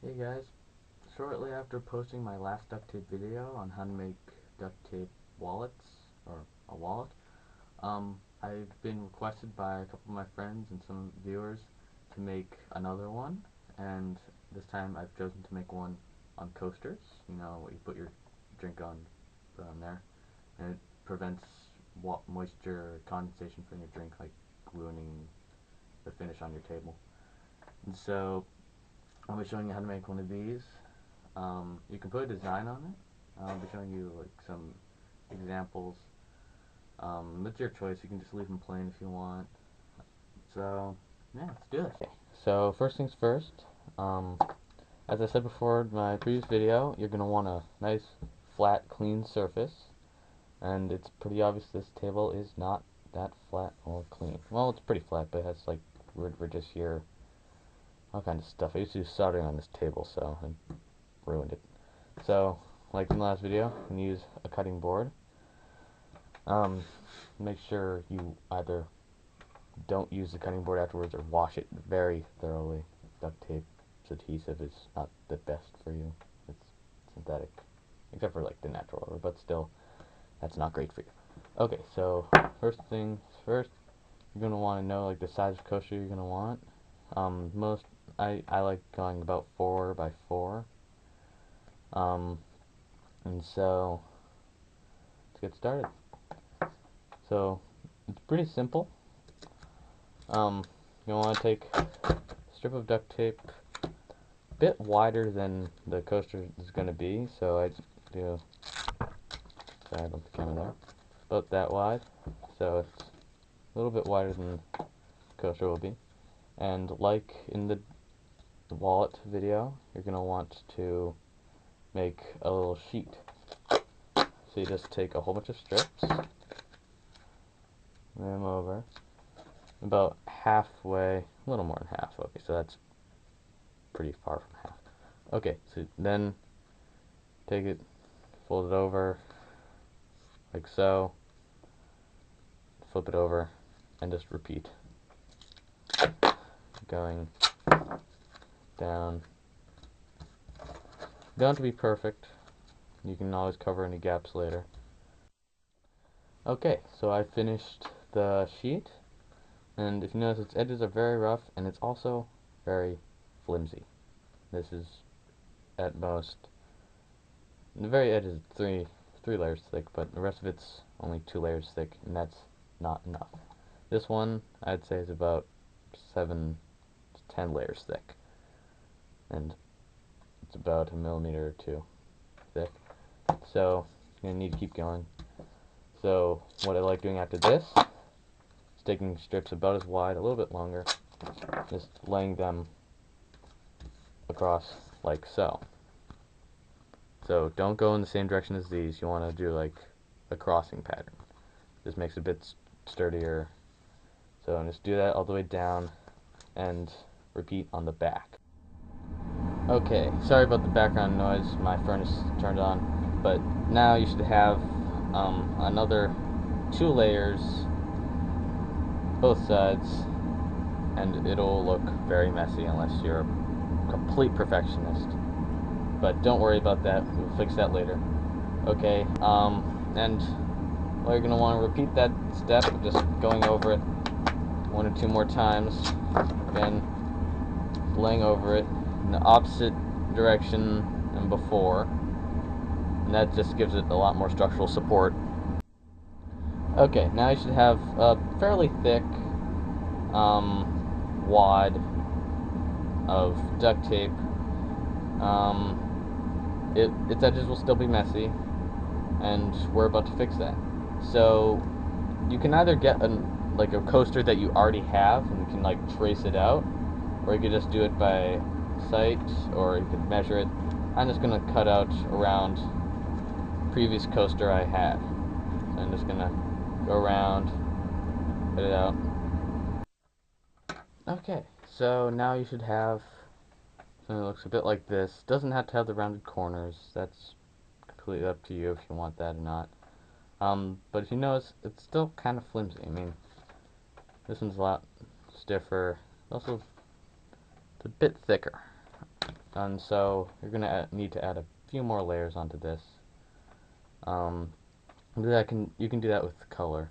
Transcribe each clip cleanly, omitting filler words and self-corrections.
Hey guys, shortly after posting my last duct tape video on how to make duct tape wallets, or a wallet, I've been requested by a couple of my friends and some viewers to make another one, and this time I've chosen to make one on coasters. You know, what you put your drink on, put on there, and it prevents moisture condensation from your drink, like ruining the finish on your table. And so I'll be showing you how to make one of these. You can put a design on it. I'll be showing you like some examples. It's your choice. You can just leave them plain if you want. So yeah, let's do this. Okay. So first things first. As I said before in my previous video, you're gonna want a nice, flat, clean surface, and it's pretty obvious this table is not that flat or clean. Well, it's pretty flat, but it has like weird ridges here, all kinds of stuff. I used to do soldering on this table, so I ruined it. So, like in the last video, you can use a cutting board. Make sure you either don't use the cutting board afterwards or wash it very thoroughly. Duct tape adhesive is not the best for you. It's synthetic, except for like the natural rubber, but still, that's not great for you. Okay, so first things first, you're gonna want to know like the size of coaster you're gonna want. I like going about 4 by 4. And so let's get started. So it's pretty simple. You want to take a strip of duct tape a bit wider than the coaster is going to be. So I do, sorry about the camera there, about that wide. So it's a little bit wider than the coaster will be. And like in the wallet video, you're going to want to make a little sheet. So you just take a whole bunch of strips, lay them over, about halfway, a little more than half. Okay, so that's pretty far from half. Okay, so then take it, fold it over, like so, flip it over, and just repeat. Going down. You don't have to be perfect. You can always cover any gaps later. Okay, so I finished the sheet, and if you notice, its edges are very rough, and it's also very flimsy. This is at most, the very edge is three layers thick, but the rest of it's only 2 layers thick, and that's not enough. This one, I'd say, is about 7 to 10 layers thick, and it's about 1 millimeter or 2 thick. So you're gonna need to keep going. So what I like doing after this is taking strips about as wide, a little bit longer, just laying them across like so. So don't go in the same direction as these. You want to do like a crossing pattern. This makes it a bit sturdier. So just do that all the way down and repeat on the back. Okay, sorry about the background noise. My furnace turned on, but now you should have another 2 layers both sides, and it'll look very messy unless you're a complete perfectionist. But don't worry about that. We'll fix that later. Okay, and well, you're gonna want to repeat that step, just going over it 1 or 2 more times. Again, laying over it in the opposite direction than before, and that just gives it a lot more structural support. Okay, now you should have a fairly thick wad of duct tape. Its edges will still be messy, and we're about to fix that. So you can either get like a coaster that you already have and you can like trace it out, or you could just do it by sight, or you could measure it. I'm just gonna cut out around previous coaster I had. So I'm just gonna go around, cut it out. Okay, so now you should have something that looks a bit like this. Doesn't have to have the rounded corners. That's completely up to you if you want that or not. But if you notice, it's still kind of flimsy. I mean, this one's a lot stiffer. Also, it's a bit thicker. And so you're gonna need to add a few more layers onto this. Um, you can do that with color.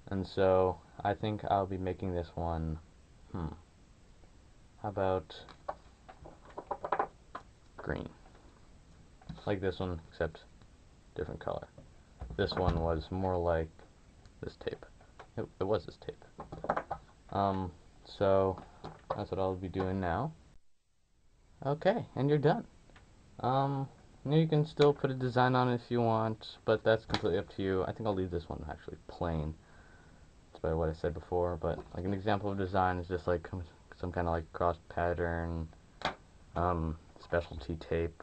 And so I think I'll be making this one. How about green? Like this one, except different color. This one was more like this tape. It was this tape. So that's what I'll be doing now. Okay, and you're done. You can still put a design on it if you want, but that's completely up to you. I think I'll leave this one actually plain, despite what I said before, but like an example of design is just like some kind of like cross pattern, specialty tape,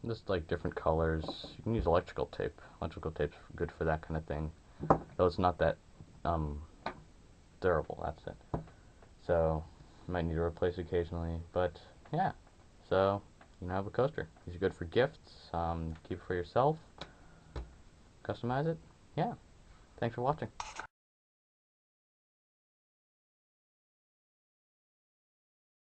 just like different colors. You can use electrical tape. Electrical tape's good for that kind of thing, though it's not that um, durable, that's it. So you might need to replace occasionally, but yeah. So you now have a coaster. These are good for gifts. Keep it for yourself. Customize it. Yeah. Thanks for watching.